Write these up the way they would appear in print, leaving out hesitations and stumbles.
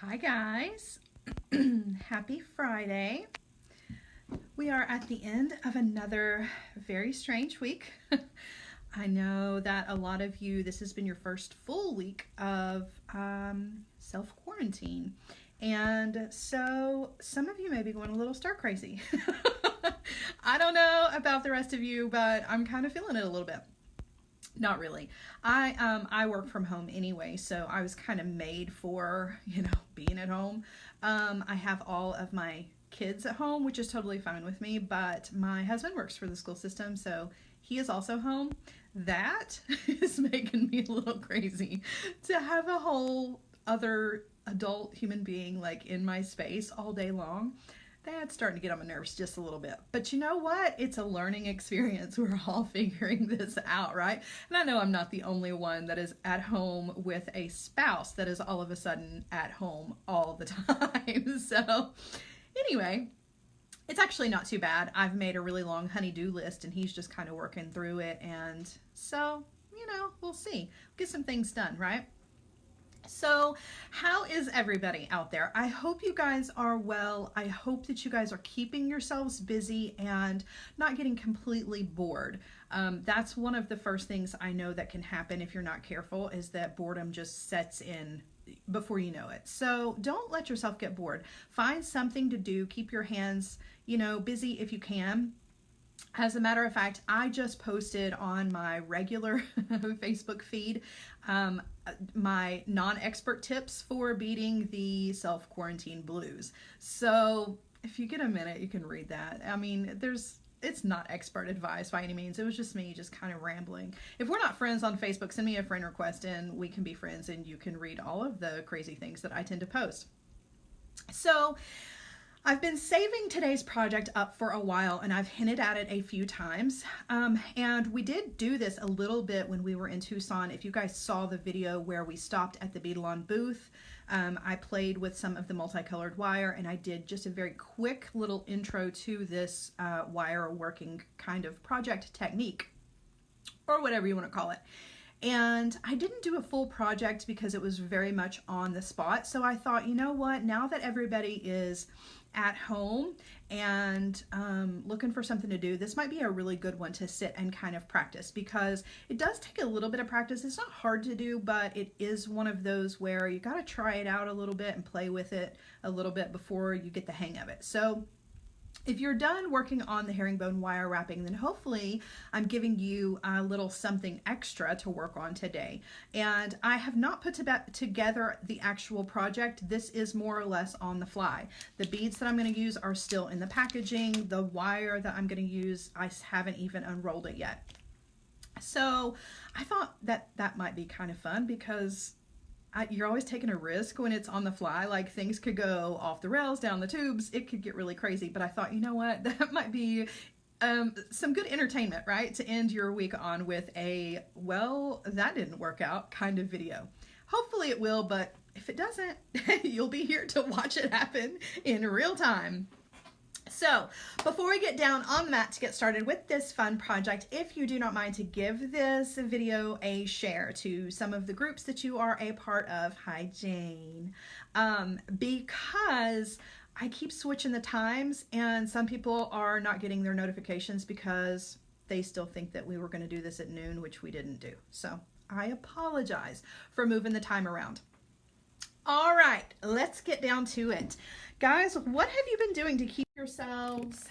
Hi guys, happy Friday. We are at the end of another very strange week. I know that a lot of you, this has been your first full week of self-quarantine. And so some of you may be going a little stir crazy. I don't know about the rest of you, but I'm kind of feeling it a little bit. Not really. I work from home anyway, so I was kind of made for, being at home. I have all of my kids at home, which is totally fine with me, but my husband works for the school system, so he is also home. That is making me a little crazy to have a whole other adult human being like in my space all day long. That's starting to get on my nerves just a little bit. But you know what? It's a learning experience. We're all figuring this out, right? And I know I'm not the only one that is at home with a spouse that is all of a sudden at home all the time. So anyway, it's actually not too bad. I've made a really long honey-do list and he's just kind of working through it. And so, we'll see. Get some things done, right? So how is everybody out there? I hope you guys are well. I hope that you guys are keeping yourselves busy and not getting completely bored. That's one of the first things I know that can happen if you're not careful, is that boredom just sets in before you know it. So don't let yourself get bored. Find something to do. Keep your hands, busy if you can. As a matter of fact, I just posted on my regular Facebook feed my non-expert tips for beating the self-quarantine blues. So if you get a minute, you can read that. I mean, it's not expert advice by any means. It was just me just kind of rambling. If we're not friends on Facebook, send me a friend request and we can be friends and you can read all of the crazy things that I tend to post. So I've been saving today's project up for a while and I've hinted at it a few times. And we did do this a little bit when we were in Tucson. If you guys saw the video where we stopped at the Beadalon booth, I played with some of the multicolored wire and I did just a very quick little intro to this wire working kind of project technique, or whatever you want to call it. And I didn't do a full project because it was very much on the spot. So I thought, you know what, now that everybody is at home and looking for something to do, this might be a really good one to sit and kind of practice, because it does take a little bit of practice. It's not hard to do, but it is one of those where you got to try it out a little bit and play with it a little bit before you get the hang of it. So if you're done working on the herringbone wire wrapping, then hopefully I'm giving you a little something extra to work on today. And I have not put together the actual project. This is more or less on the fly. The beads that I'm going to use are still in the packaging. The wire that I'm going to use, I haven't even unrolled it yet. So I thought that that might be kind of fun, because you're always taking a risk when it's on the fly. Like, things could go off the rails, down the tubes. It could get really crazy. But I thought, you know what, that might be some good entertainment, right? To end your week on with a, well, that didn't work out kind of video. Hopefully it will, but if it doesn't, you'll be here to watch it happen in real time. So before we get down on that to get started with this fun project, if you do not mind to give this video a share to some of the groups that you are a part of. Hi, Jane. Because I keep switching the times and some people are not getting their notifications because they still think that we were going to do this at noon, which we didn't do. So I apologize for moving the time around. All right, let's get down to it. Guys, what have you been doing to keep yourselves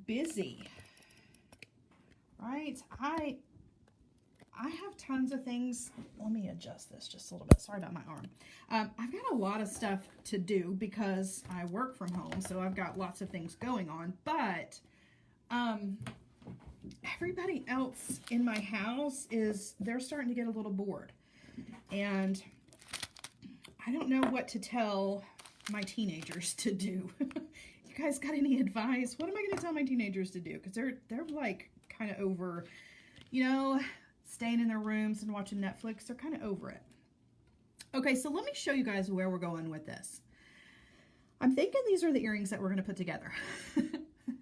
busy? Right? I have tons of things. Let me adjust this just a little bit. Sorry about my arm. I've got a lot of stuff to do because I work from home, so I've got lots of things going on. But everybody else in my house they're starting to get a little bored. And I don't know what to tell my teenagers to do. You guys got any advice? What am I going to tell my teenagers to do? Because they're like kind of over, staying in their rooms and watching Netflix. They're kind of over it. Okay, so let me show you guys where we're going with this. I'm thinking these are the earrings that we're going to put together.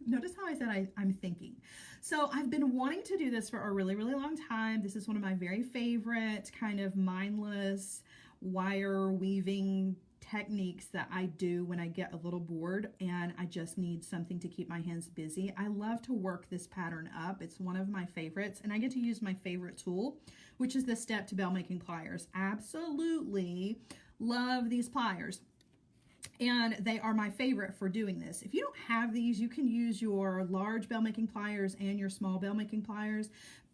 Notice how I said I'm thinking. So I've been wanting to do this for a really, really long time. This is one of my very favorite kind of mindless wire weaving techniques that I do when I get a little bored and I just need something to keep my hands busy. I love to work this pattern up. It's one of my favorites, and I get to use my favorite tool, which is the Step to Bell Making pliers. Absolutely love these pliers, and they are my favorite for doing this. If you don't have these, you can use your large bell making pliers and your small bell making pliers.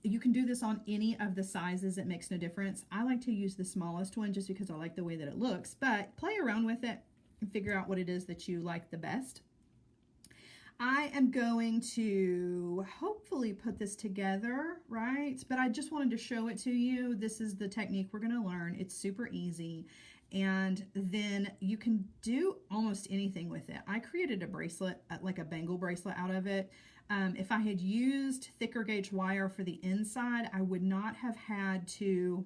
You can do this on any of the sizes. It makes no difference. I like to use the smallest one just because I like the way that it looks, but play around with it and figure out what it is that you like the best. I am going to hopefully put this together, right? But I just wanted to show it to you. This is the technique we're going to learn. It's super easy. And then you can do almost anything with it. I created a bracelet, like a bangle bracelet out of it. If I had used thicker gauge wire for the inside, I would not have had to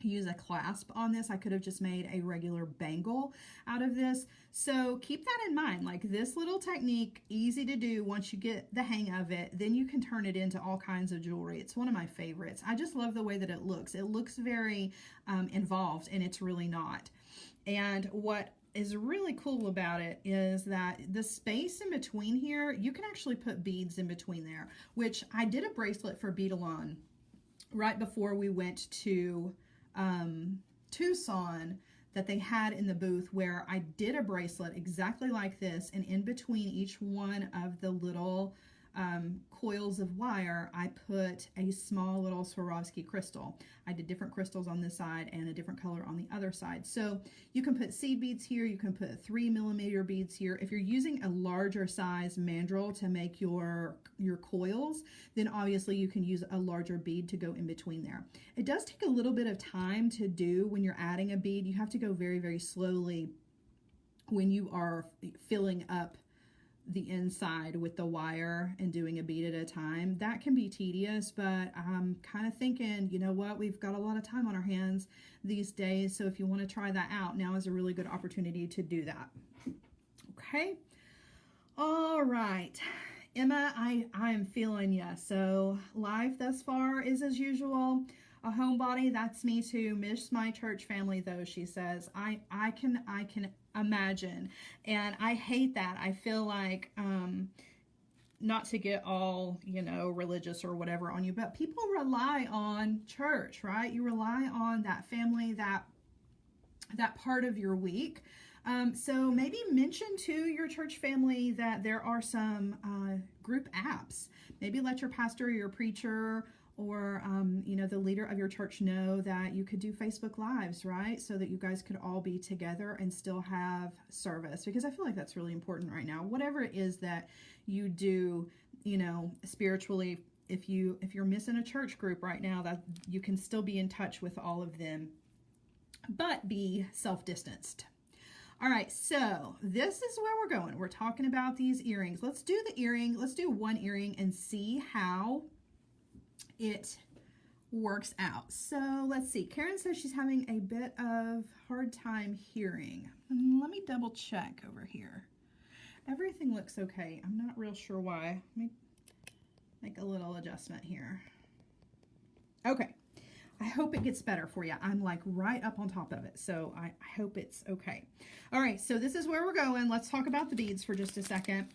use a clasp on this. I could have just made a regular bangle out of this. So keep that in mind. Like, this little technique, easy to do once you get the hang of it, then you can turn it into all kinds of jewelry. It's one of my favorites. I just love the way that it looks. It looks very involved, and it's really not. And what is really cool about it is that the space in between here, you can actually put beads in between there, which I did a bracelet for Beadalon right before we went to Tucson that they had in the booth, where I did a bracelet exactly like this, and in between each one of the little coils of wire, I put a small little Swarovski crystal. I did different crystals on this side and a different color on the other side. So you can put seed beads here, you can put 3mm beads here. If you're using a larger size mandrel to make your coils, then obviously you can use a larger bead to go in between there. It does take a little bit of time to do when you're adding a bead. You have to go very, very slowly when you are filling up the inside with the wire and doing a bead at a time. That can be tedious, but I'm kind of thinking, you know what, we've got a lot of time on our hands these days, so if you want to try that out, now is a really good opportunity to do that. Okay, all right, Emma, I am feeling ya. So life thus far is as usual. A homebody, that's me too. Miss my church family though, she says. I can imagine, and I hate that. I feel like not to get all, you know, religious or whatever on you, but people rely on church, right? You rely on that family, that part of your week. So maybe mention to your church family that there are some group apps. Maybe let your pastor or your preacher or you know, the leader of your church know that you could do Facebook Lives, right? So that you guys could all be together and still have service, because I feel like that's really important right now. Whatever it is that you do, you know, spiritually, if you're missing a church group right now, that you can still be in touch with all of them, but be self-distanced. All right, so this is where we're going. We're talking about these earrings. Let's do the earring. Let's do one earring and see how it works out. So let's see. Karen says she's having a bit of hard time hearing. Let me double check over here. Everything looks okay. I'm not real sure why. Let me make a little adjustment here. Okay. I hope it gets better for you. I'm like right up on top of it, so I hope it's okay. All right, so this is where we're going. Let's talk about the beads for just a second.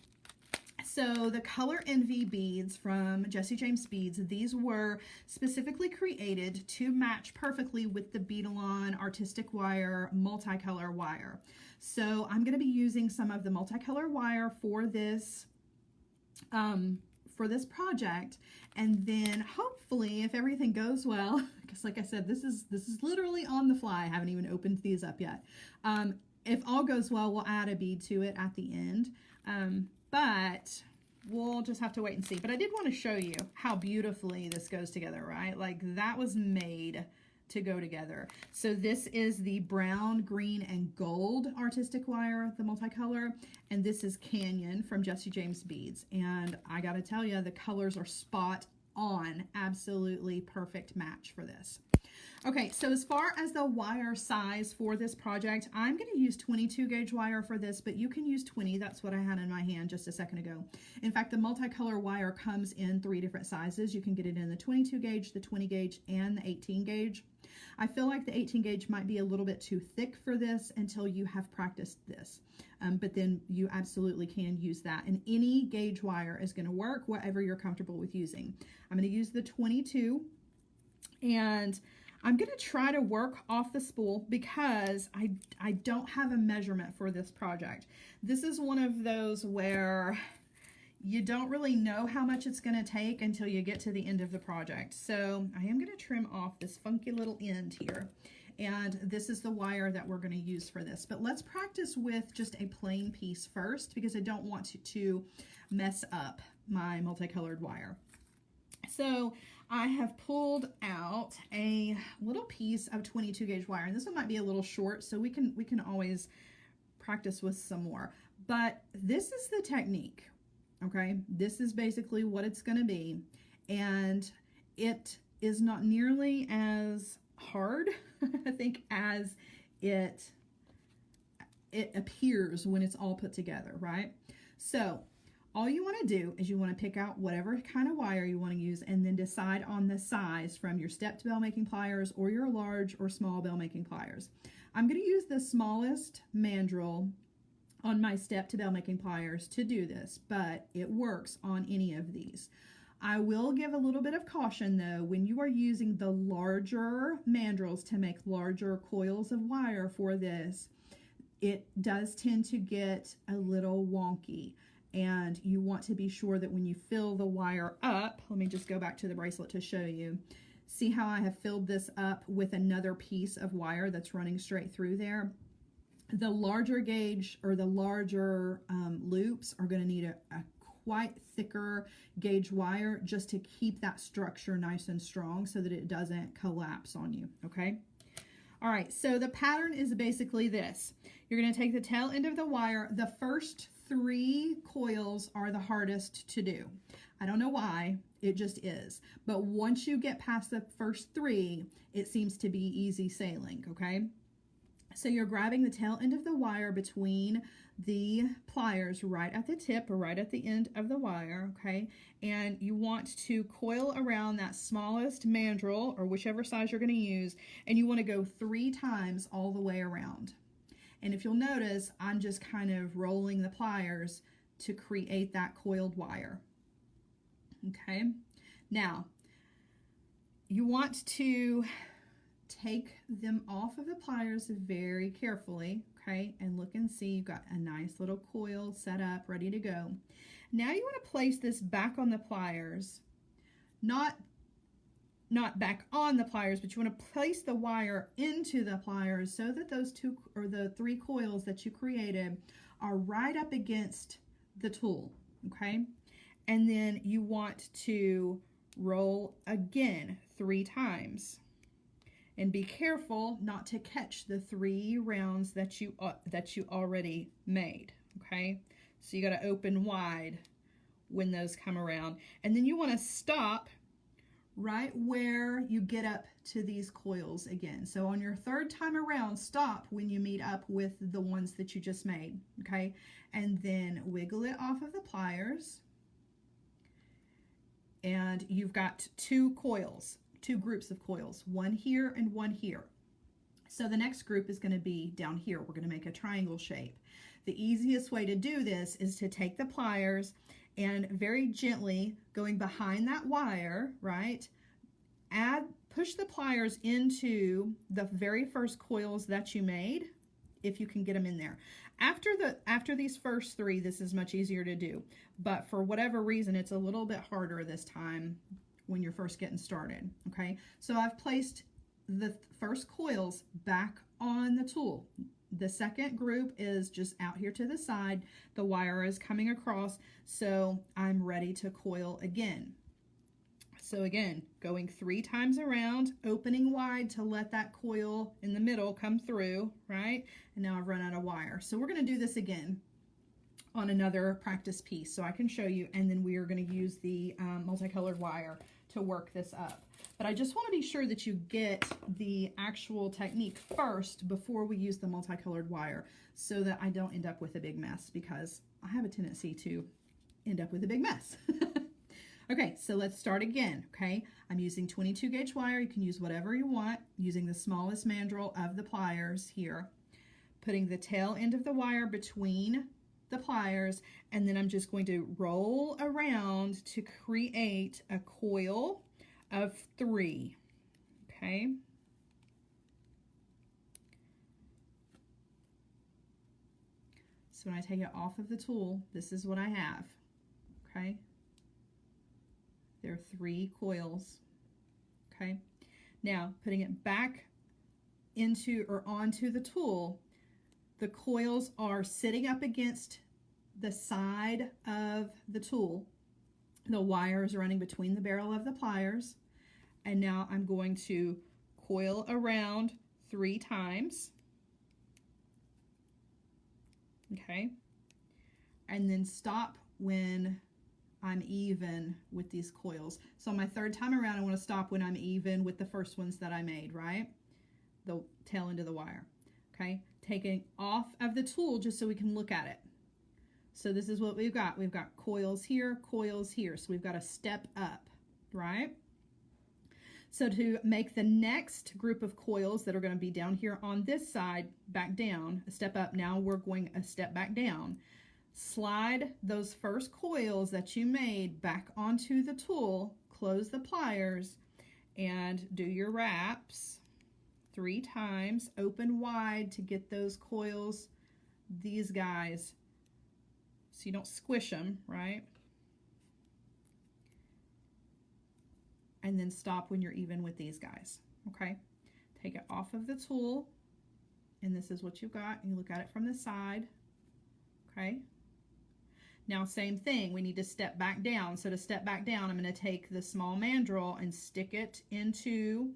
So the Color Envy beads from Jesse James Beads, these were specifically created to match perfectly with the Beadalon Artistic Wire multicolor wire. So I'm going to be using some of the multicolor wire for this project, and then hopefully, if everything goes well, because like I said, this is literally on the fly. I haven't even opened these up yet. If all goes well, we'll add a bead to it at the end. But we'll just have to wait and see. But I did want to show you how beautifully this goes together, right? Like, that was made to go together. So this is the brown, green, and gold artistic wire, the multicolor, and this is Canyon from Jesse James Beads. And I gotta tell you, the colors are spot on, absolutely perfect match for this. Okay, so as far as the wire size for this project, I'm going to use 22 gauge wire for this, but you can use 20. That's what I had in my hand just a second ago. In fact, the multicolor wire comes in 3 different sizes. You can get it in the 22 gauge, the 20 gauge, and the 18 gauge. I feel like the 18 gauge might be a little bit too thick for this until you have practiced this. But then you absolutely can use that. And any gauge wire is going to work, whatever you're comfortable with using. I'm going to use the 22, and I'm going to try to work off the spool because I don't have a measurement for this project. This is one of those where you don't really know how much it's going to take until you get to the end of the project. So I am going to trim off this funky little end here. And this is the wire that we're going to use for this. But let's practice with just a plain piece first because I don't want to mess up my multicolored wire. So I have pulled out a little piece of 22 gauge wire, and this one might be a little short, so we can always practice with some more. But this is the technique, okay? This is basically what it's going to be, and it is not nearly as hard, I think, as it appears when it's all put together, right? So all you want to do is you want to pick out whatever kind of wire you want to use and then decide on the size from your stepped bell making pliers or your large or small bell making pliers. I'm going to use the smallest mandrel on my stepped bell making pliers to do this, but it works on any of these. I will give a little bit of caution though, when you are using the larger mandrels to make larger coils of wire for this, it does tend to get a little wonky. And you want to be sure that when you fill the wire up, let me just go back to the bracelet to show you. See how I have filled this up with another piece of wire that's running straight through there? The larger gauge or the larger loops are going to need a quite thicker gauge wire just to keep that structure nice and strong so that it doesn't collapse on you, okay? All right, so the pattern is basically this. You're going to take the tail end of the wire. The first 3 coils are the hardest to do. I don't know why, it just is. But once you get past the first 3, it seems to be easy sailing, okay? So you're grabbing the tail end of the wire between the pliers right at the tip or right at the end of the wire, okay? And you want to coil around that smallest mandrel or whichever size you're going to use, and you want to go 3 times all the way around. And if you'll notice, I'm just kind of rolling the pliers to create that coiled wire. Okay, now you want to take them off of the pliers very carefully, okay, and look and see you've got a nice little coil set up, ready to go. Now you want to place this back on the pliers, not back on the pliers, but you want to place the wire into the pliers so that those 2 or the 3 coils that you created are right up against the tool, okay? And then you want to roll again 3 times. And be careful not to catch the 3 rounds that you already made, okay? So you got to open wide when those come around. And then you want to stop right where you get up to these coils again. So on your 3rd time around, stop when you meet up with the ones that you just made, okay? And then wiggle it off of the pliers. And you've got 2 coils, 2 groups of coils, one here and one here. So the next group is going to be down here. We're going to make a triangle shape. The easiest way to do this is to take the pliers and very gently going behind that wire, right? Push the pliers into the very first coils that you made, if you can get them in there. After these first 3, this is much easier to do, but for whatever reason, it's a little bit harder this time when you're first getting started, okay? So I've placed the first coils back on the tool. The second group is just out here to the side. The wire is coming across, so I'm ready to coil again. So again, going 3 times around, opening wide to let that coil in the middle come through, right? And now I've run out of wire. So we're going to do this again on another practice piece so I can show you, and then we are going to use the multicolored wire to work this up. But I just want to be sure that you get the actual technique first before we use the multicolored wire so that I don't end up with a big mess, because I have a tendency to end up with a big mess. Okay, so let's start again, okay? I'm using 22 gauge wire. You can use whatever you want, using the smallest mandrel of the pliers here, putting the tail end of the wire between the pliers, and then I'm just going to roll around to create a coil of 3, okay? So when I take it off of the tool, this is what I have, okay? There are 3 coils, okay? Now, putting it back into or onto the tool, the coils are sitting up against the side of the tool. The wire is running between the barrel of the pliers, and now I'm going to coil around 3 times, okay? And then stop when I'm even with these coils. So my 3rd time around, I want to stop when I'm even with the first ones that I made, right? The tail end of the wire, okay? Taking off of the tool just so we can look at it. So this is what we've got. We've got coils here, coils here. So we've got a step up, right? So to make the next group of coils that are going to be down here on this side back down, a step up, now we're going a step back down. Slide those first coils that you made back onto the tool, close the pliers, and do your wraps 3 times, open wide to get those coils, these guys, so you don't squish them, right? And then stop when you're even with these guys, okay? Take it off of the tool, and this is what you've got. You look at it from the side, okay? Now, same thing, we need to step back down. So to step back down, I'm going to take the small mandrel and stick it into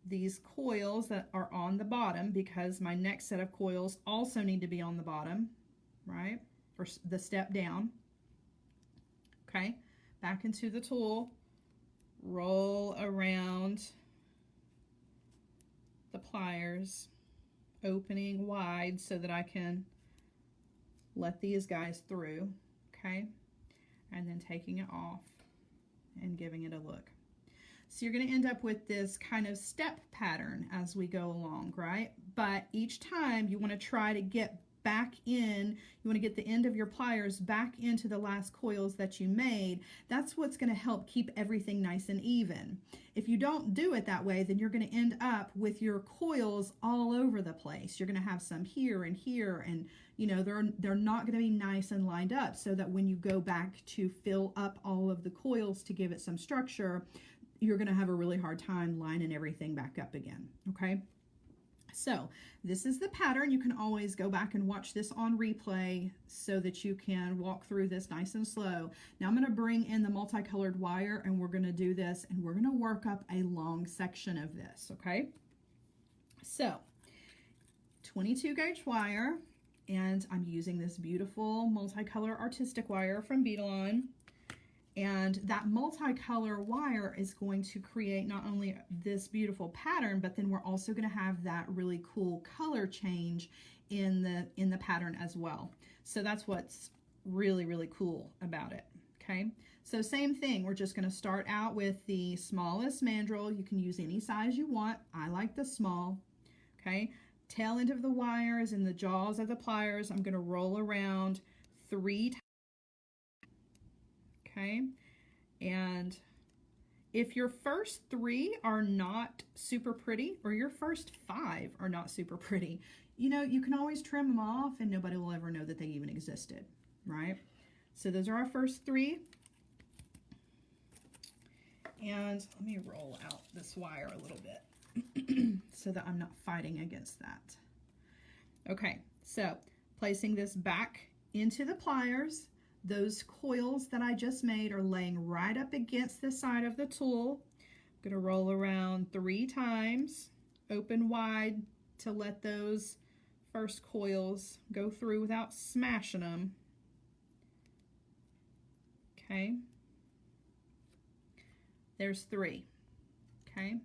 these coils that are on the bottom, because my next set of coils also need to be on the bottom, right? Or the step down. Okay, back into the tool, roll around the pliers, opening wide so that I can let these guys through. Okay, and then taking it off and giving it a look. So you're going to end up with this kind of step pattern as we go along, right? But each time you want to try to get back in, you want to get the end of your pliers back into the last coils that you made. That's what's going to help keep everything nice and even. If you don't do it that way, then you're going to end up with your coils all over the place. You're going to have some here, and you know, they're not going to be nice and lined up, so that when you go back to fill up all of the coils to give it some structure, you're going to have a really hard time lining everything back up again, okay? So this is the pattern. You can always go back and watch this on replay so that you can walk through this nice and slow. Now I'm going to bring in the multicolored wire, and we're going to do this, and we're going to work up a long section of this, okay? So 22 gauge wire, and I'm using this beautiful multicolor artistic wire from Beadalon. And that multicolor wire is going to create not only this beautiful pattern, but then we're also going to have that really cool color change in the pattern as well. So that's what's really, really cool about it, okay? So same thing, we're just going to start out with the smallest mandrel. You can use any size you want. I like the small, okay? Tail end of the wire is in the jaws of the pliers. I'm going to roll around 3 times. Okay, and if your first 3 are not super pretty, or your first 5 are not super pretty, you know, you can always trim them off and nobody will ever know that they even existed, right? So those are our first 3. And let me roll out this wire a little bit so that I'm not fighting against that. Okay, so placing this back into the pliers. Those coils that I just made are laying right up against the side of the tool. I'm going to roll around 3 times, open wide to let those first coils go through without smashing them. Okay. There's 3. Okay.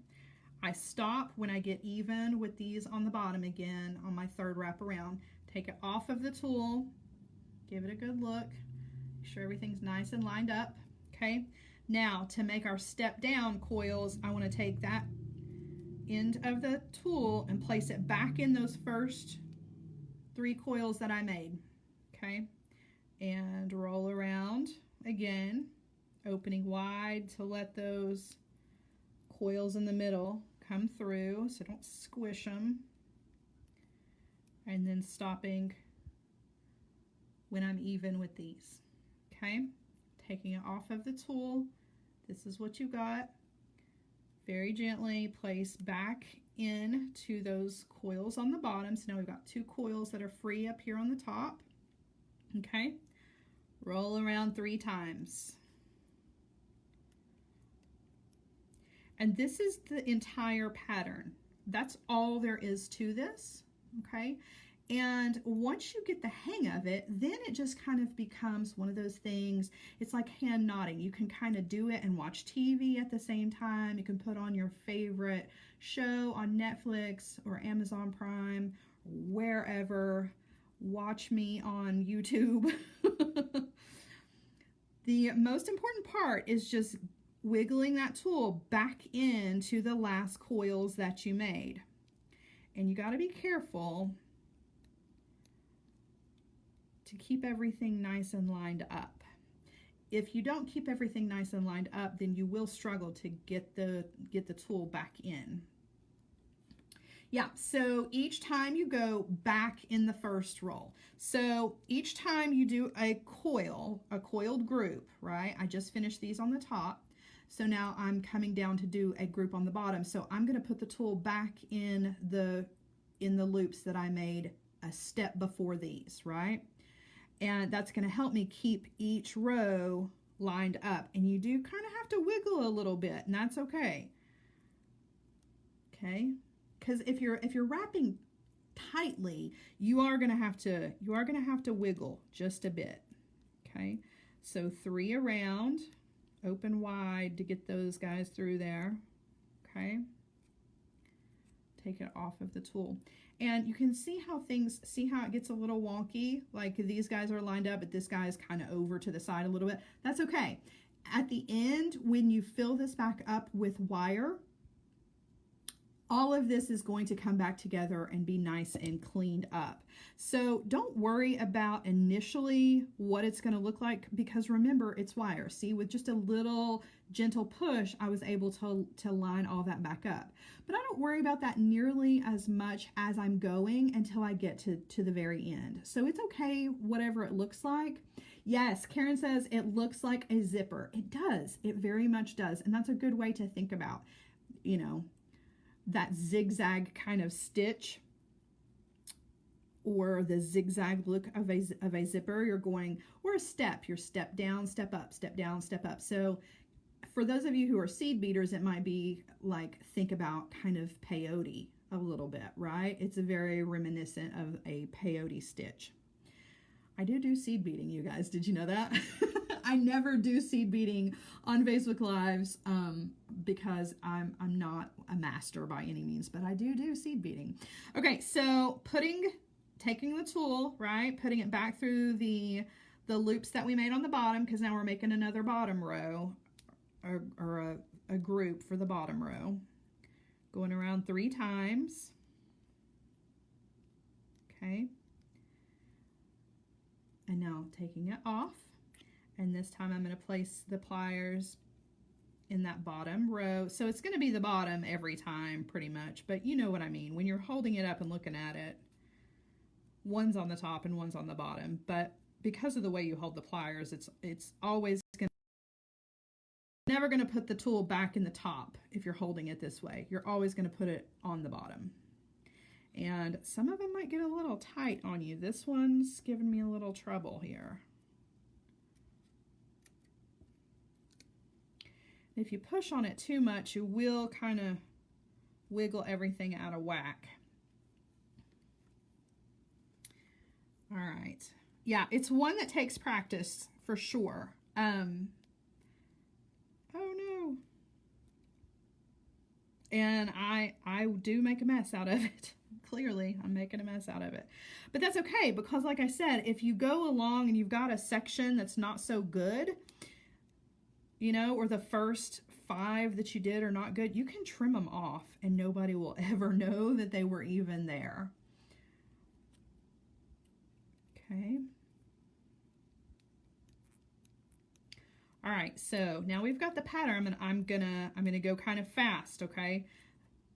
I stop when I get even with these on the bottom again on my 3rd wrap around. Take it off of the tool, give it a good look, make sure everything's nice and lined up. Okay. Now to make our step down coils, I want to take that end of the tool and place it back in those first 3 coils that I made. Okay. And roll around again, opening wide to let those coils in the middle come through so don't squish them, and then stopping when I'm even with these. Okay, taking it off of the tool, this is what you got. Very gently place back in to those coils on the bottom. So now we've got 2 coils that are free up here on the top. Okay, roll around 3 times. And this is the entire pattern. That's all there is to this, okay? And once you get the hang of it, then it just kind of becomes one of those things. It's like hand knotting. You can kind of do it and watch TV at the same time. You can put on your favorite show on Netflix or Amazon Prime, wherever. Watch me on YouTube. The most important part is just wiggling that tool back into the last coils that you made. And you got to be careful to keep everything nice and lined up. If you don't keep everything nice and lined up, then you will struggle to get the tool back in. Yeah, so each time you go back in the first roll. So each time you do a coiled group, right? I just finished these on the top. So now I'm coming down to do a group on the bottom. So I'm going to put the tool back in the loops that I made a step before these, right? And that's going to help me keep each row lined up. And you do kind of have to wiggle a little bit, and that's okay. Okay? Because if you're wrapping tightly, you are going to have to wiggle just a bit. Okay? So 3 around. Open wide to get those guys through there. Okay, take it off of the tool, and you can see how it gets a little wonky. Like these guys are lined up, but this guy is kind of over to the side a little bit. That's okay. At the end, when you fill this back up with wire, all of this is going to come back together and be nice and cleaned up. So don't worry about initially what it's going to look like, because remember, it's wire. See, with just a little gentle push, I was able to line all that back up. But I don't worry about that nearly as much as I'm going until I get to the very end. So it's okay, whatever it looks like. Yes, Karen says it looks like a zipper. It does. It very much does. And that's a good way to think about, you know, that zigzag kind of stitch, or the zigzag look of a zipper. You're going, or a step, you're step down, step up, step down, step up. So for those of you who are seed beaters, it might be like, think about kind of peyote a little bit, right? It's a very reminiscent of a peyote stitch. I do seed beating, you guys. Did you know that? I never do seed beating on Facebook Lives because I'm not a master by any means, but I do seed beating. Okay, so taking the tool, right, putting it back through the loops that we made on the bottom, because now we're making another bottom row, or a group for the bottom row. Going around 3 times. Okay. And now taking it off, and this time I'm going to place the pliers in that bottom row. So it's going to be the bottom every time pretty much, but you know what I mean. When you're holding it up and looking at it, one's on the top and one's on the bottom, but because of the way you hold the pliers, it's always never going to put the tool back in the top if you're holding it this way. You're always going to put it on the bottom. And some of them might get a little tight on you. This one's giving me a little trouble here. If you push on it too much, you will kind of wiggle everything out of whack. All right. Yeah, it's one that takes practice for sure. Oh no. And I do make a mess out of it. Clearly, I'm making a mess out of it. But that's okay, because like I said, if you go along and you've got a section that's not so good, you know, or the first 5 that you did are not good, you can trim them off and nobody will ever know that they were even there. Okay. All right, so now we've got the pattern, and I'm gonna go kind of fast, okay?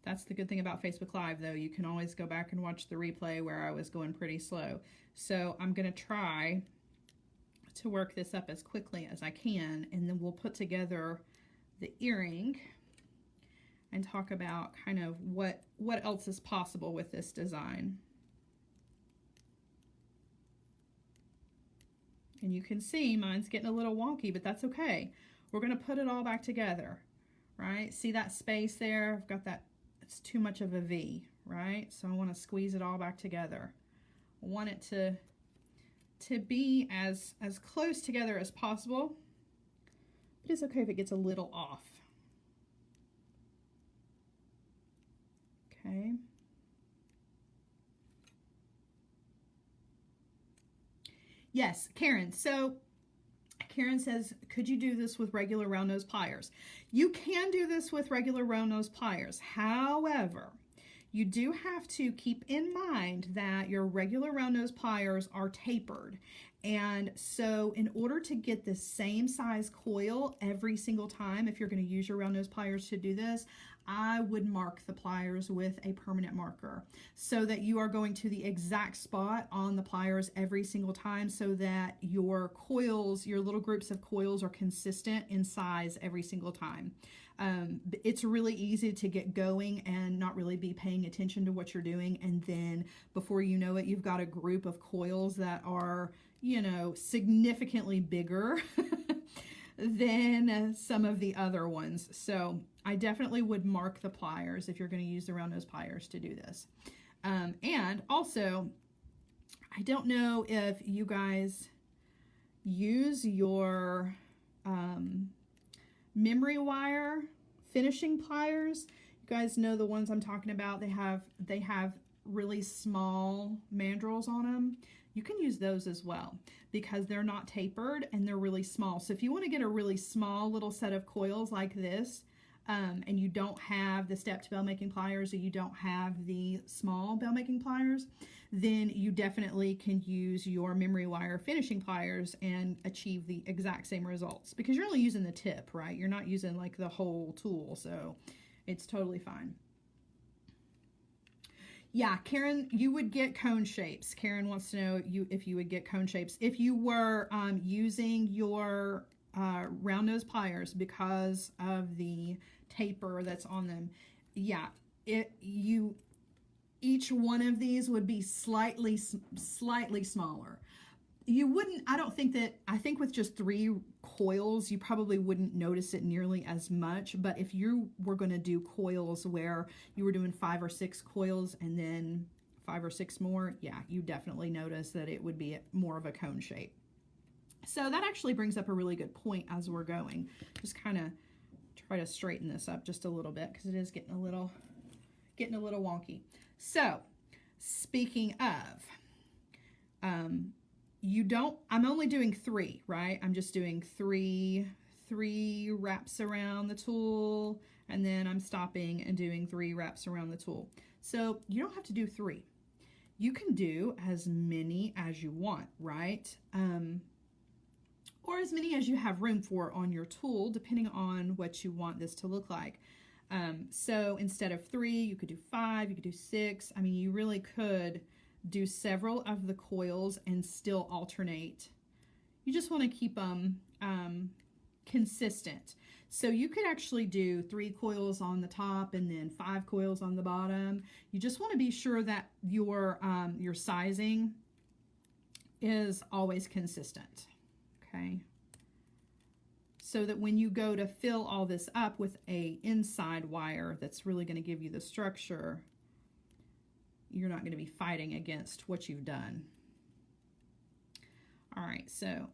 That's the good thing about Facebook Live, though. You can always go back and watch the replay where I was going pretty slow. So I'm gonna try to work this up as quickly as I can, and then we'll put together the earring and talk about kind of what else is possible with this design. And you can see mine's getting a little wonky, but that's okay. We're going to put it all back together, right? See that space there? I've got that, it's too much of a V, right? So I want to squeeze it all back together. I want it to be as close together as possible. It is okay if it gets a little off. Okay. Yes, Karen. So Karen says, could you do this with regular round nose pliers? You can do this with regular round nose pliers. However, you do have to keep in mind that your regular round nose pliers are tapered. And so in order to get the same size coil every single time, if you're going to use your round nose pliers to do this, I would mark the pliers with a permanent marker so that you are going to the exact spot on the pliers every single time, so that your coils, your little groups of coils, are consistent in size every single time. It's really easy to get going and not really be paying attention to what you're doing, and then before you know it, you've got a group of coils that are, you know, significantly bigger than some of the other ones. So I definitely would mark the pliers if you're going to use the round nose pliers to do this. And also, I don't know if you guys use your memory wire finishing pliers. You guys know the ones I'm talking about. They have really small mandrels on them. You can use those as well because they're not tapered and they're really small. So if you want to get a really small little set of coils like this, and you don't have the stepped bell making pliers, or you don't have the small bell making pliers, then you definitely can use your memory wire finishing pliers and achieve the exact same results, because you're only using the tip, right? You're not using like the whole tool, so it's totally fine. Yeah, Karen, you would get cone shapes. Karen wants to know if you would get cone shapes if you were using your round nose pliers because of the taper that's on them. Yeah, each one of these would be slightly smaller. You wouldn't, I think with just 3 coils, you probably wouldn't notice it nearly as much. But if you were going to do coils where you were doing 5 or 6 coils and then 5 or 6 more, yeah, you definitely notice that it would be more of a cone shape. So that actually brings up a really good point as we're going. Just kind of try to straighten this up just a little bit because it is getting a little wonky. So speaking of, I'm only doing 3, right? I'm just doing three wraps around the tool, and then I'm stopping and doing 3 wraps around the tool. So you don't have to do 3. You can do as many as you want, right? Or as many as you have room for on your tool, depending on what you want this to look like. So instead of 3, you could do 5, you could do 6. I mean, you really could do several of the coils and still alternate. You just want to keep them consistent. So you could actually do 3 coils on the top and then 5 coils on the bottom. You just want to be sure that your sizing is always consistent. Okay. So that when you go to fill all this up with a inside wire that's really going to give you the structure, you're not going to be fighting against what you've done. All right, so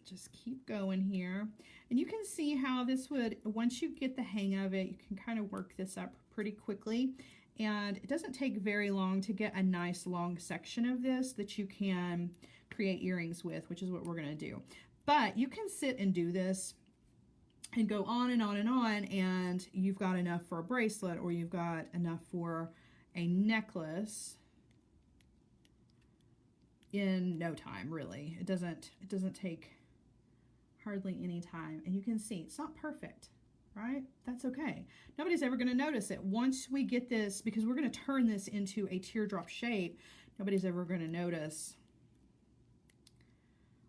just keep going here. And you can see how this would, once you get the hang of it, you can kind of work this up pretty quickly. And it doesn't take very long to get a nice long section of this that you can create earrings with, which is what we're going to do. But you can sit and do this and go on and on and on, and you've got enough for a bracelet, or you've got enough for a necklace in no time, really. It doesn't take hardly any time. And you can see it's not perfect, right? That's okay. Nobody's ever going to notice it. Once we get this, because we're going to turn this into a teardrop shape, nobody's ever going to notice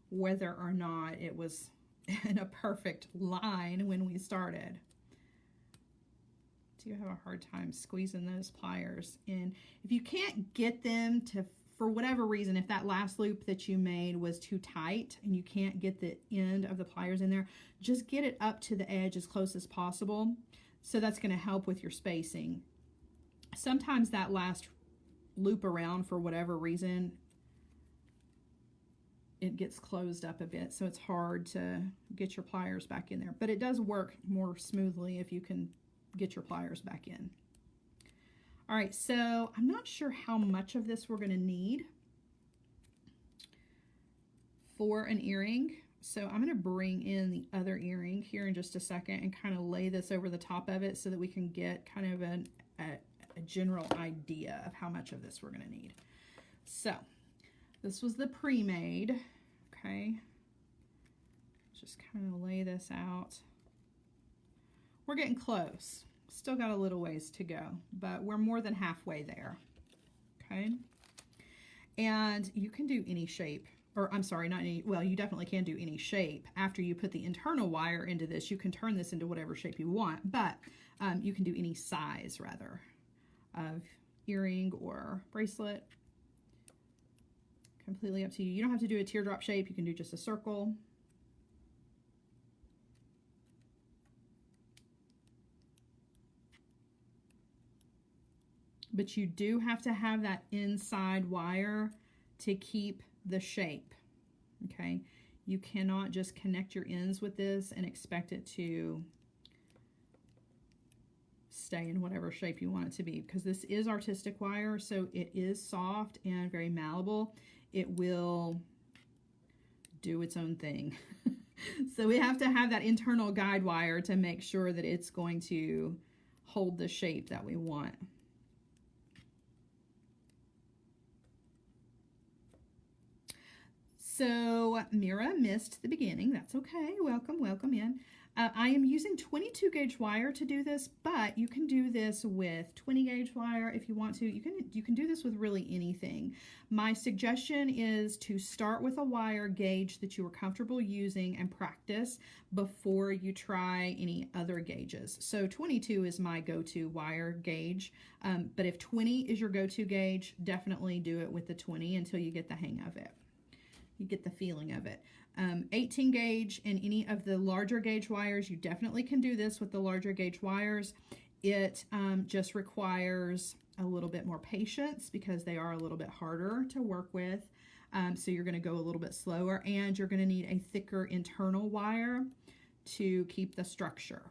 whether or not it was in a perfect line when we started. Do you have a hard time squeezing those pliers in? If you can't get them to, for whatever reason, if that last loop that you made was too tight and you can't get the end of the pliers in there, just get it up to the edge as close as possible. So that's going to help with your spacing. Sometimes that last loop around, for whatever reason, it gets closed up a bit, so it's hard to get your pliers back in there. But it does work more smoothly if you can get your pliers back in. All right, so I'm not sure how much of this we're going to need for an earring. So I'm going to bring in the other earring here in just a second and kind of lay this over the top of it so that we can get kind of a general idea of how much of this we're going to need. So this was the pre-made, okay? Just kind of lay this out. We're getting close. Still got a little ways to go, but we're more than halfway there, okay? And you can do any shape, or I'm sorry, not any, well, you definitely can do any shape. After you put the internal wire into this, you can turn this into whatever shape you want, but you can do any size, rather, of earring or bracelet. Completely up to you. You don't have to do a teardrop shape. You can do just a circle. But you do have to have that inside wire to keep the shape, okay? You cannot just connect your ends with this and expect it to stay in whatever shape you want it to be, because this is artistic wire, so it is soft and very malleable. It will do its own thing. So we have to have that internal guide wire to make sure that it's going to hold the shape that we want. So Mira missed the beginning. That's okay. Welcome, welcome in. I am using 22 gauge wire to do this, but you can do this with 20 gauge wire if you want to. You can do this with really anything. My suggestion is to start with a wire gauge that you are comfortable using and practice before you try any other gauges. So 22 is my go-to wire gauge, but if 20 is your go-to gauge, definitely do it with the 20 until you get the hang of it. You get the feeling of it. 18 gauge and any of the larger gauge wires, you definitely can do this with the larger gauge wires. It just requires a little bit more patience because they are a little bit harder to work with. So you're going to go a little bit slower, and you're going to need a thicker internal wire to keep the structure.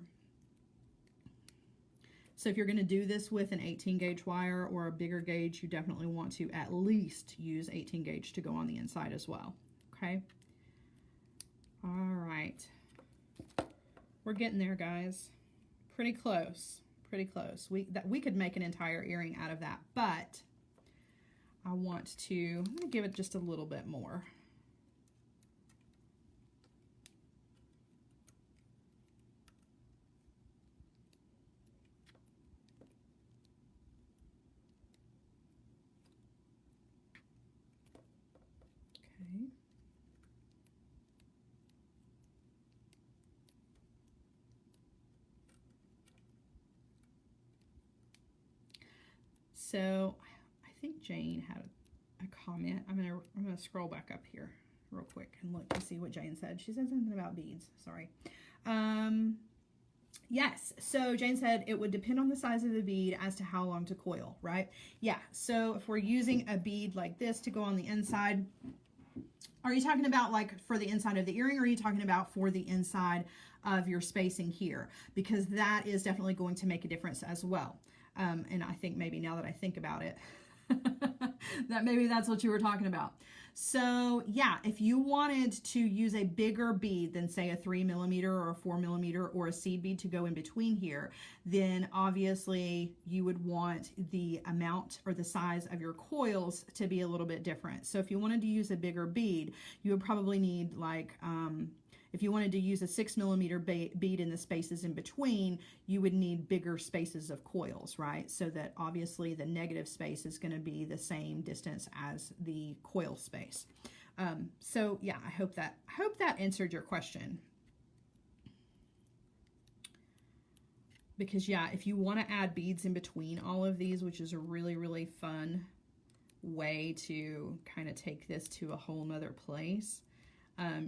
So if you're going to do this with an 18 gauge wire or a bigger gauge, you definitely want to at least use 18 gauge to go on the inside as well. Okay. All right. We're getting there, guys. Pretty close. Pretty close. We could make an entire earring out of that, but I'm going to give it just a little bit more. Okay. So I think Jane had a comment. I'm gonna scroll back up here real quick and look to see what Jane said. She said something about beads. Sorry. Yes, so Jane said it would depend on the size of the bead as to how long to coil, right? Yeah, so if we're using a bead like this to go on the inside, Are you talking about like for the inside of the earring, or are you talking about for the inside of your spacing here? Because that is definitely going to make a difference as well. And I think maybe now that I think about it, that maybe that's what you were talking about. So yeah, if you wanted to use a bigger bead than say a 3mm or a 4mm or a seed bead to go in between here, then obviously you would want the amount or the size of your coils to be a little bit different. So if you wanted to use a bigger bead, you would probably need like, if you wanted to use a 6mm bead in the spaces in between, you would need bigger spaces of coils, right? So that obviously the negative space is going to be the same distance as the coil space. So yeah, I hope that answered your question. Because yeah, if you want to add beads in between all of these, which is a really, really fun way to kind of take this to a whole nother place,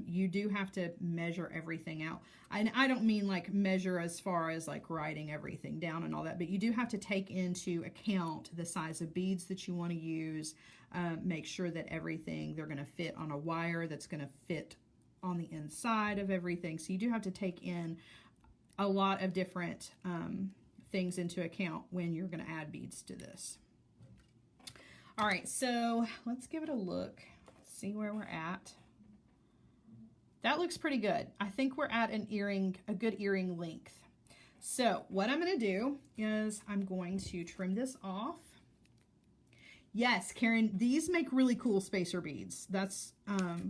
you do have to measure everything out. And I don't mean like measure as far as like writing everything down and all that, but you do have to take into account the size of beads that you want to use. Make sure that everything, they're going to fit on a wire that's going to fit on the inside of everything. So you do have to take in a lot of different things into account when you're going to add beads to this. All right, so let's give it a look, see where we're at. That looks pretty good. I think we're at an earring, a good earring length. So what I'm going to do is I'm going to trim this off. Yes, Karen, these make really cool spacer beads. That's,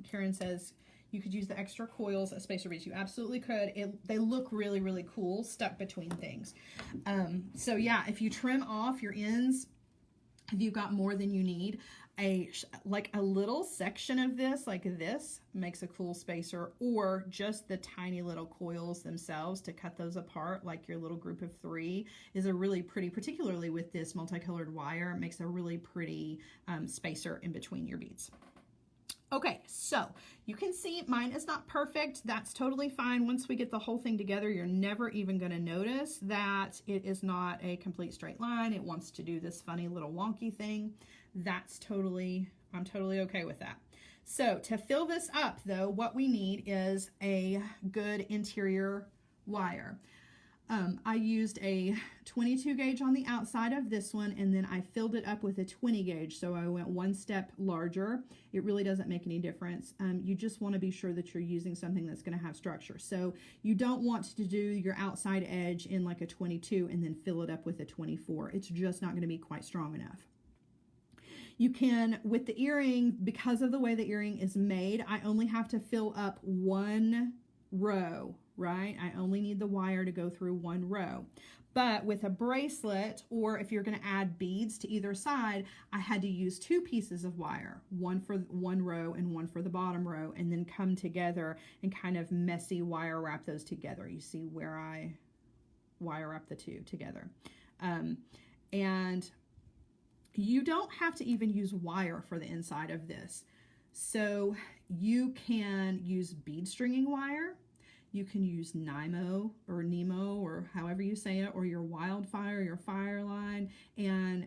Karen says you could use the extra coils as spacer beads. You absolutely could. They look really, really cool stuck between things. So yeah, if you trim off your ends, if you've got more than you need, like a little section of this, like this, makes a cool spacer, or just the tiny little coils themselves to cut those apart, like your little group of 3, is a really pretty, particularly with this multicolored wire, it makes a really pretty spacer in between your beads. Okay, so you can see mine is not perfect. That's totally fine. Once we get the whole thing together, you're never even going to notice that it is not a complete straight line. It wants to do this funny little wonky thing. That's totally, I'm totally okay with that. So to fill this up though, what we need is a good interior wire. I used a 22 gauge on the outside of this one, and then I filled it up with a 20 gauge. So I went one step larger. It really doesn't make any difference. You just want to be sure that you're using something that's going to have structure. So you don't want to do your outside edge in like a 22 and then fill it up with a 24. It's just not going to be quite strong enough. You can, with the earring, because of the way the earring is made, I only have to fill up one row, right? I only need the wire to go through one row. But with a bracelet, or if you're going to add beads to either side, I had to use 2 pieces of wire, one for one row and one for the bottom row, and then come together and kind of messy wire wrap those together. You see where I wire wrap the 2 together. And you don't have to even use wire for the inside of this. So you can use bead stringing wire. You can use Nemo or however you say it, or your wildfire, your fire line, and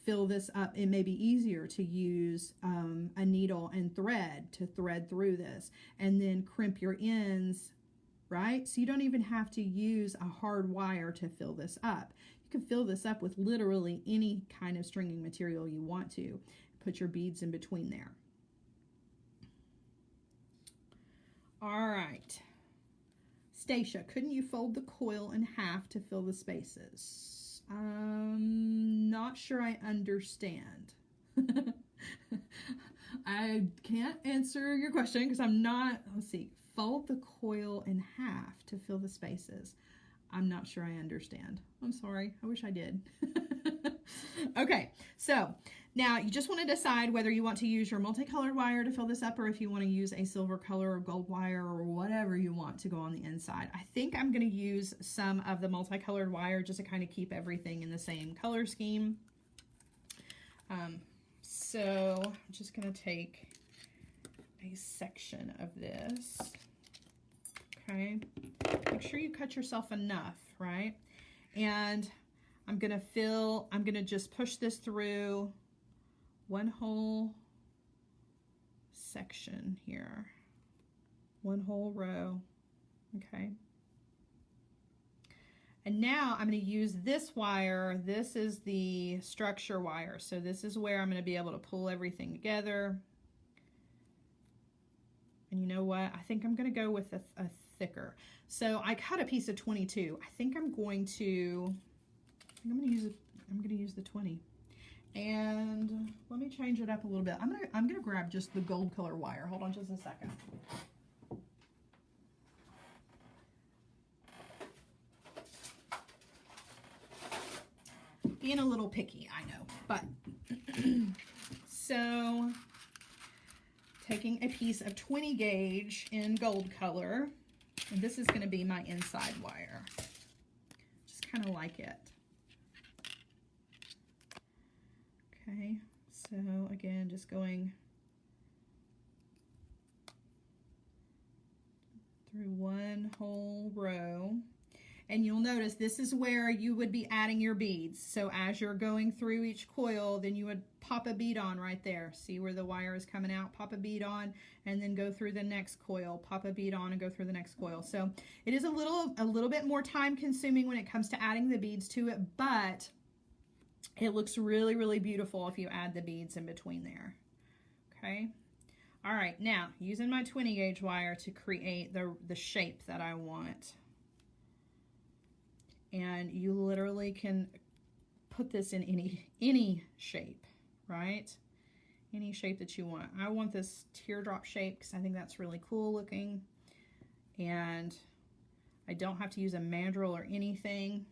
fill this up. It may be easier to use a needle and thread to thread through this, and then crimp your ends, right? So you don't even have to use a hard wire to fill this up. You can fill this up with literally any kind of stringing material you want to. Put your beads in between there. All right. Stacia, couldn't you fold the coil in half to fill the spaces? Not sure I understand. I can't answer your question because I'm not, let's see, fold the coil in half to fill the spaces. I'm not sure I understand. I'm sorry. I wish I did. Okay, so now you just want to decide whether you want to use your multicolored wire to fill this up, or if you want to use a silver color or gold wire or whatever you want to go on the inside. I think I'm going to use some of the multicolored wire just to kind of keep everything in the same color scheme. So I'm just going to take a section of this. Okay, make sure you cut yourself enough, right? And I'm going to just push this through one whole section here. One whole row. Okay. And now I'm going to use this wire. This is the structure wire. So this is where I'm going to be able to pull everything together. And you know what? I think I'm going to go with a thicker. So I cut a piece of 22. I think I'm going to use the 20. And let me change it up a little bit. I'm gonna grab just the gold color wire. Hold on just a second. Being a little picky, I know, but so taking a piece of 20 gauge in gold color, and this is going to be my inside wire. Just kind of like it. Okay, so again, just going through one whole row. And you'll notice this is where you would be adding your beads. So as you're going through each coil, then you would pop a bead on right there. See where the wire is coming out, pop a bead on, and then go through the next coil, pop a bead on and go through the next coil. So it is a little bit more time consuming when it comes to adding the beads to it, but it looks really, really beautiful if you add the beads in between there. Okay. All right, now using my 20 gauge wire to create the shape that I want. And you literally can put this in any shape, right? Any shape that you want. I want this teardrop shape because I think that's really cool looking. And I don't have to use a mandrel or anything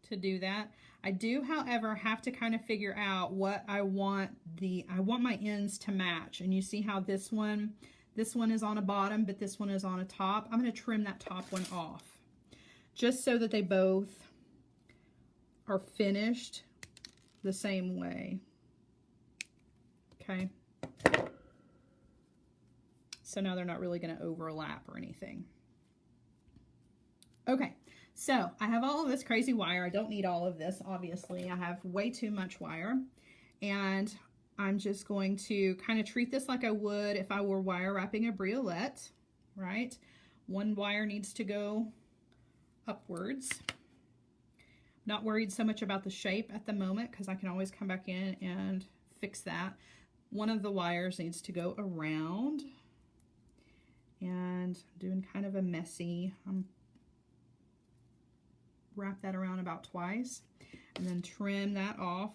to do that. I do, however, have to kind of figure out what I want my ends to match. And you see how this one is on a bottom, but this one is on a top. I'm going to trim that top one off, just so that they both are finished the same way. Okay. So now they're not really going to overlap or anything. Okay, so I have all of this crazy wire. I don't need all of this, obviously. I have way too much wire. And I'm just going to kind of treat this like I would if I were wire wrapping a briolette, right? One wire needs to go upwards. Not worried so much about the shape at the moment because I can always come back in and fix that. One of the wires needs to go around, and doing kind of a messy, wrap that around about twice and then trim that off.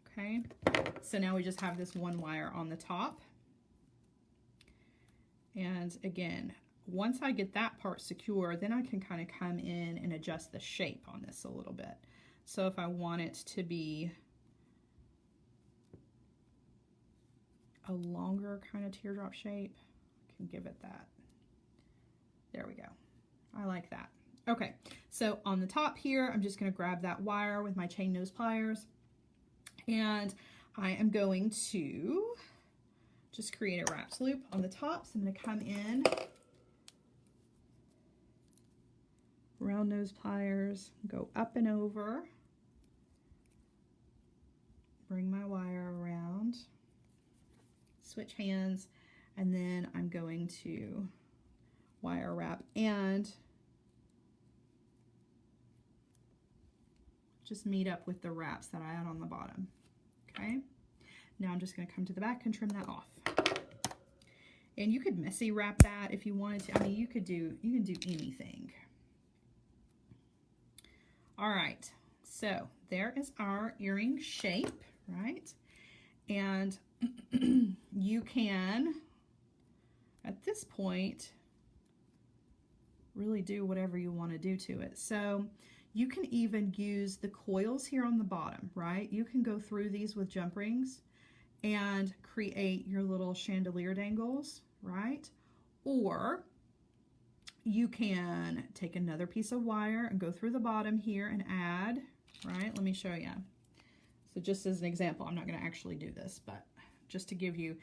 Okay, so now we just have this one wire on the top. And again, once I get that part secure, then I can kind of come in and adjust the shape on this a little bit. So if I want it to be a longer kind of teardrop shape, I can give it that. There we go. I like that. Okay, so on the top here, I'm just going to grab that wire with my chain nose pliers, and I am going to just create a wraps loop on the top. So I'm going to come in, round nose pliers, go up and over, bring my wire around, switch hands, and then I'm going to wire wrap and just meet up with the wraps that I had on the bottom. Okay, now I'm just going to come to the back and trim that off. And you could messy wrap that if you wanted to. I mean, you can do anything. All right, so there is our earring shape, right? And you can, at this point, really do whatever you want to do to it. So you can even use the coils here on the bottom, right? You can go through these with jump rings and create your little chandelier dangles, right? Or you can take another piece of wire and go through the bottom here and add, right? Let me show you. So just as an example, I'm not going to actually do this, but just to give you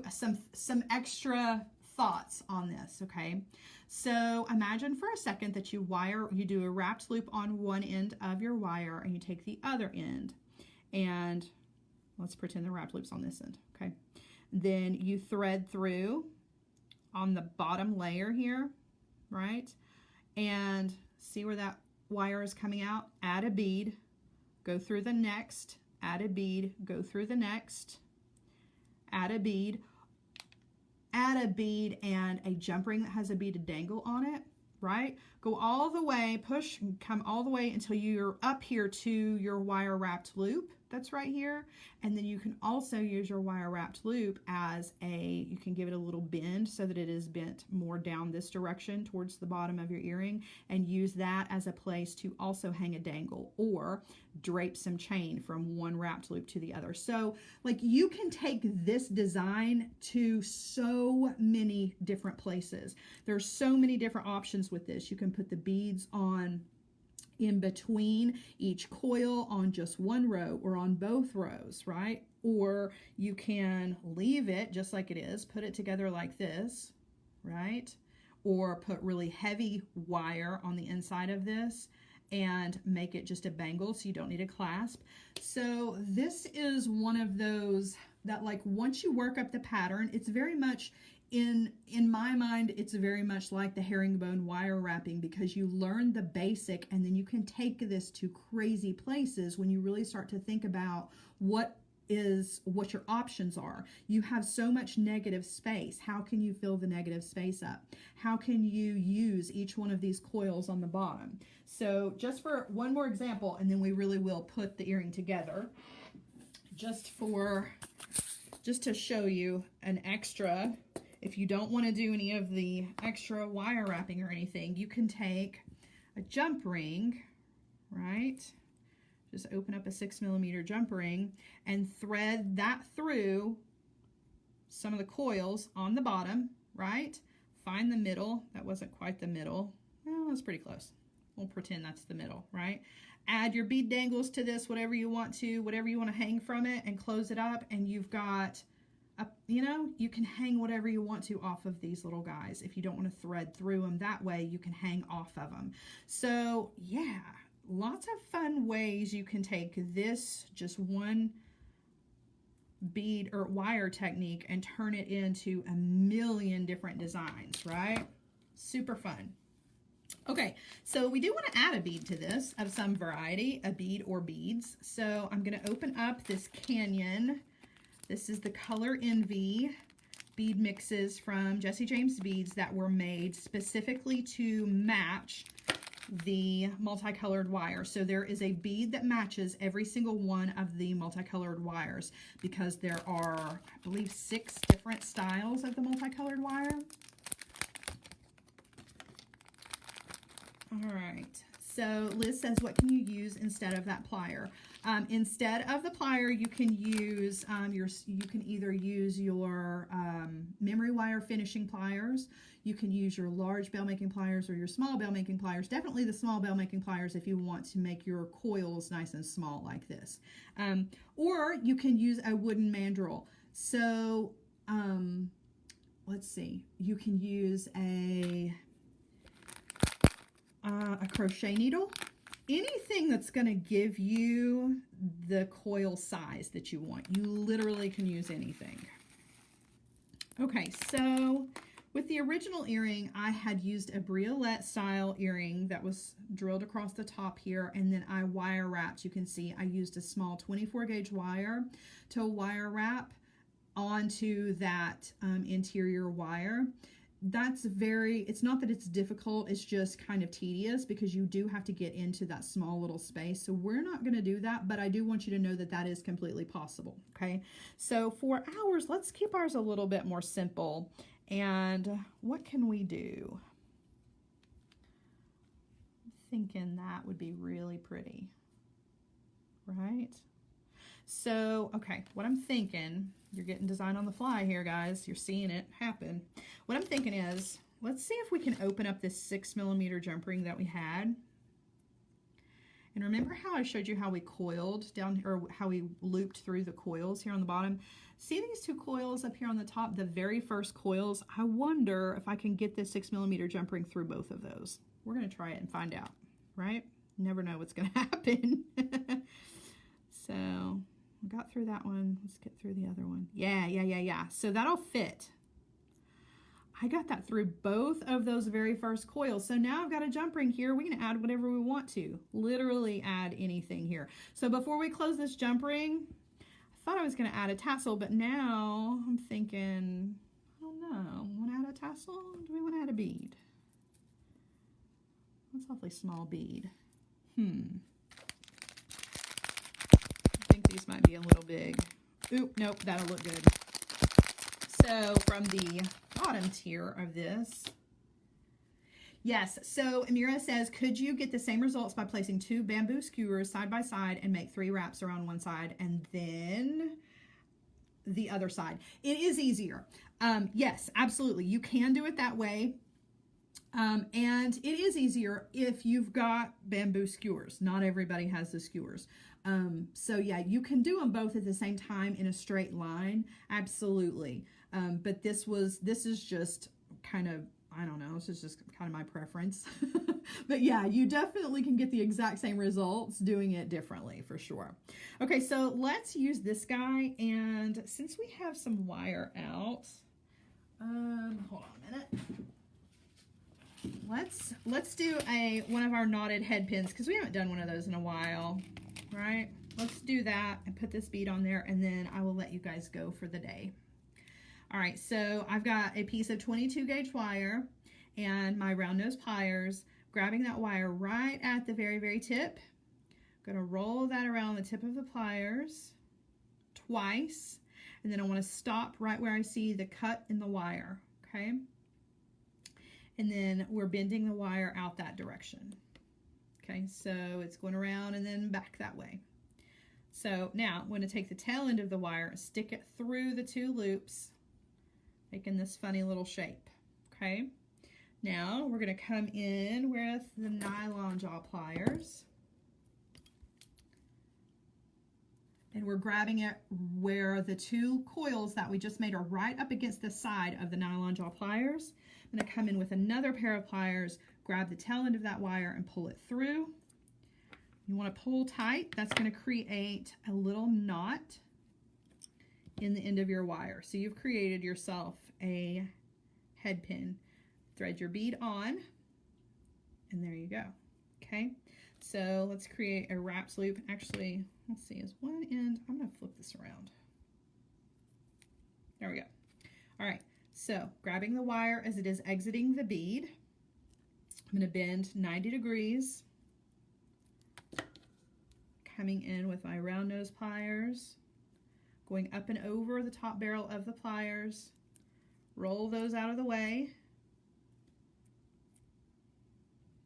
some extra thoughts on this, okay? So imagine for a second that you do a wrapped loop on one end of your wire, and you take the other end, and let's pretend the wrapped loop's on this end, okay? Then you thread through on the bottom layer here, right? And see where that wire is coming out? Add a bead, go through the next, add a bead, go through the next, add a bead and a jump ring that has a beaded dangle on it, right? Go all the way, push, come all the way until you're up here to your wire wrapped loop that's right here. And then you can also use your wire wrapped loop as you can give it a little bend so that it is bent more down this direction towards the bottom of your earring, and use that as a place to also hang a dangle or drape some chain from one wrapped loop to the other. So like you can take this design to so many different places. There's so many different options with this. You can put the beads on in between each coil on just one row or on both rows, right? Or you can leave it just like it is, put it together like this, right? Or put really heavy wire on the inside of this and make it just a bangle so you don't need a clasp. So this is one of those that, like, once you work up the pattern, it's very much in my mind, it's very much like the herringbone wire wrapping, because you learn the basic and then you can take this to crazy places when you really start to think about what your options are. You have so much negative space. How can you fill the negative space up? How can you use each one of these coils on the bottom? So just for one more example, and then we really will put the earring together, just to show you an extra. If you don't want to do any of the extra wire wrapping or anything, you can take a jump ring, right? Just open up a 6mm jump ring and thread that through some of the coils on the bottom, right? Find the middle. That wasn't quite the middle. Well, that's pretty close. We'll pretend that's the middle, right? Add your bead dangles to this, whatever you want to hang from it, and close it up, and you've got you can hang whatever you want to off of these little guys. If you don't want to thread through them that way, you can hang off of them. So yeah, lots of fun ways you can take this just one bead or wire technique and turn it into a million different designs, right? Super fun. Okay, so we do want to add a bead to this of some variety, a bead or beads. So I'm going to open up this Canyon. This is the Color Envy bead mixes from Jesse James Beads that were made specifically to match the multicolored wire. So there is a bead that matches every single one of the multicolored wires, because there are, I believe, 6 different styles of the multicolored wire. All right, so Liz says, what can you use instead of that plier? Instead of the plier, you can use you can either use your memory wire finishing pliers. You can use your large bell making pliers or your small bell making pliers. Definitely the small bell making pliers if you want to make your coils nice and small like this. Or you can use a wooden mandrel. So let's see. You can use a crochet needle. Anything that's going to give you the coil size that you want. You literally can use anything. Okay, so with the original earring, I had used a briolette style earring that was drilled across the top here, and then I wire wrapped. You can see I used a small 24 gauge wire to wire wrap onto that interior wire. It's not that it's difficult, it's just kind of tedious because you do have to get into that small little space. So we're not going to do that, but I do want you to know that that is completely possible. Okay, so for ours, let's keep ours a little bit more simple. And what can we do? I'm thinking that would be really pretty, right? So, okay, what I'm thinking, you're getting design on the fly here, guys. You're seeing it happen. What I'm thinking is, let's see if we can open up this 6mm jump ring that we had. And remember how I showed you how we coiled down, or how we looped through the coils here on the bottom? See these 2 coils up here on the top, the very first coils? I wonder if I can get this 6mm jump ring through both of those. We're going to try it and find out, right? Never know what's going to happen. So I got through that one. Let's get through the other one. Yeah. So that'll fit. I got that through both of those very first coils. So now I've got a jump ring here. We can add whatever we want to. Literally add anything here. So before we close this jump ring, I thought I was going to add a tassel, but now I'm thinking, I don't know. Want to add a tassel? Do we want to add a bead? That's awfully small bead. I think these might be a little big. Oop, nope, that'll look good. So from the bottom tier of this, yes, so Amira says, could you get the same results by placing 2 bamboo skewers side by side and make 3 wraps around one side and then the other side? It is easier. Yes, absolutely. You can do it that way. And it is easier if you've got bamboo skewers. Not everybody has the skewers. So yeah, you can do them both at the same time in a straight line. Absolutely. But this is just kind of, I don't know, this is just kind of my preference. But yeah, you definitely can get the exact same results doing it differently for sure. Okay, so let's use this guy. And since we have some wire out, hold on a minute. Let's do one of our knotted head pins because we haven't done one of those in a while, right? Let's do that and put this bead on there, and then I will let you guys go for the day. All right, so I've got a piece of 22 gauge wire and my round nose pliers, grabbing that wire right at the very, very tip. I'm gonna roll that around the tip of the pliers twice, and then I wanna stop right where I see the cut in the wire, okay? And then we're bending the wire out that direction. Okay, so it's going around and then back that way. So now I'm going to take the tail end of the wire and stick it through the 2 loops, making this funny little shape. Okay, now we're going to come in with the nylon jaw pliers. And we're grabbing it where the 2 coils that we just made are right up against the side of the nylon jaw pliers. I'm going to come in with another pair of pliers, grab the tail end of that wire and pull it through. You want to pull tight. That's going to create a little knot in the end of your wire. So you've created yourself a head pin. Thread your bead on, and there you go. Okay, so let's create a wraps loop. Actually, let's see, is one end, I'm going to flip this around. There we go. All right. So grabbing the wire as it is exiting the bead, I'm going to bend 90 degrees, coming in with my round nose pliers, going up and over the top barrel of the pliers, roll those out of the way,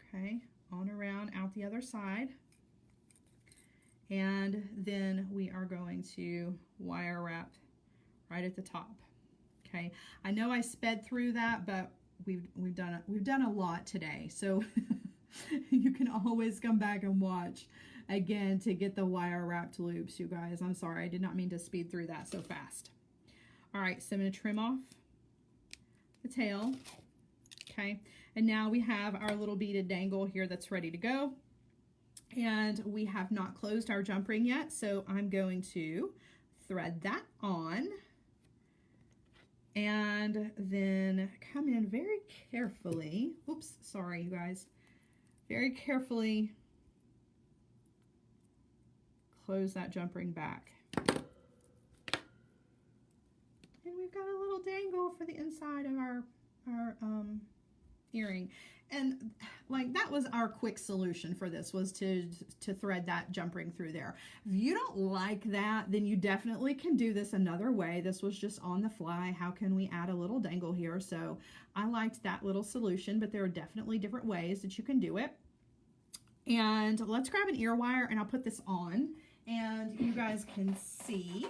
okay, on around out the other side, and then we are going to wire wrap right at the top. Okay, I know I sped through that, but we've done a lot today, so you can always come back and watch again to get the wire wrapped loops, you guys. I'm sorry, I did not mean to speed through that so fast. All right, so I'm going to trim off the tail. Okay, and now we have our little beaded dangle here that's ready to go, and we have not closed our jump ring yet, so I'm going to thread that on. And then come in very carefully, oops, sorry you guys, very carefully close that jump ring back. And we've got a little dangle for the inside of our earring. And like that was our quick solution for this, was to thread that jump ring through there. If you don't like that, then you definitely can do this another way. This was just on the fly. How can we add a little dangle here? So I liked that little solution, but there are definitely different ways that you can do it. And let's grab an ear wire and I'll put this on and you guys can see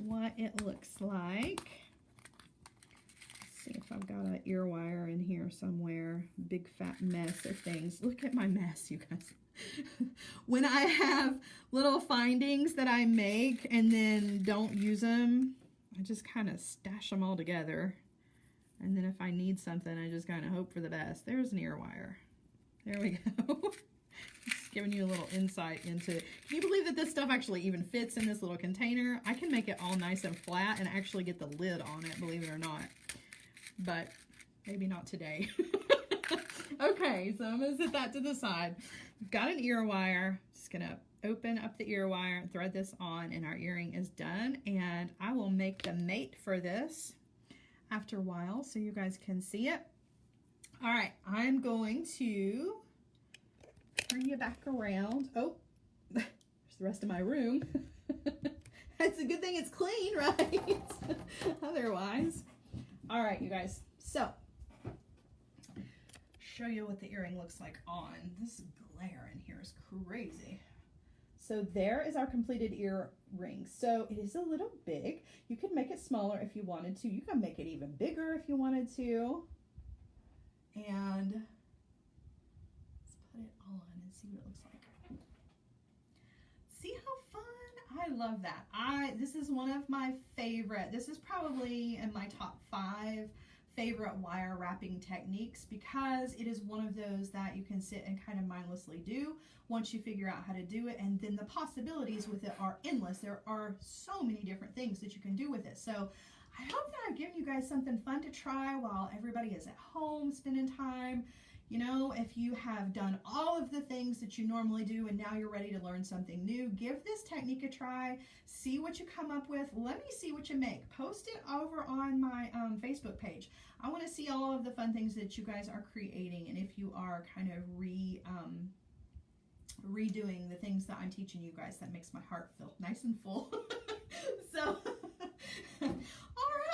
what it looks like. See if I've got an ear wire in here somewhere. Big fat mess of things. Look at my mess, you guys. When I have little findings that I make and then don't use them, I just kind of stash them all together. And then if I need something, I just kind of hope for the best. There's an ear wire. There we go. giving you a little insight into, can you believe that this stuff actually even fits in this little container? I can make it all nice and flat and actually get the lid on it, believe it or not. But maybe not today. Okay, so I'm going to set that to the side. We've got an ear wire. Just going to open up the ear wire and thread this on, and our earring is done. And I will make the mate for this after a while so you guys can see it. All right, I'm going to turn you back around. Oh, there's the rest of my room. It's a good thing it's clean, right? Otherwise. All right, you guys. So, show you what the earring looks like on. This glare in here is crazy. So there is our completed earring. So it is a little big. You could make it smaller if you wanted to. You can make it even bigger if you wanted to. And let's put it on and see what it looks like. See how fun? I love that. This is one of my favorite. This is probably in my top 5 favorite wire wrapping techniques, because it is one of those that you can sit and kind of mindlessly do once you figure out how to do it, and then the possibilities with it are endless. There are so many different things that you can do with it. So I hope that I've given you guys something fun to try while everybody is at home spending time. You know, if you have done all of the things that you normally do and now you're ready to learn something new, give this technique a try. See what you come up with. Let me see what you make. Post it over on my Facebook page. I want to see all of the fun things that you guys are creating, and if you are kind of redoing the things that I'm teaching you guys. That makes my heart feel nice and full. So, all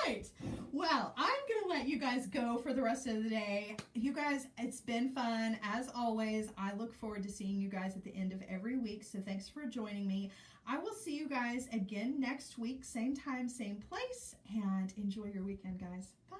right. Well, I'm going to let you guys go for the rest of the day. You guys, it's been fun. As always, I look forward to seeing you guys at the end of every week. So thanks for joining me. I will see you guys again next week, same time, same place, and enjoy your weekend, guys. Bye.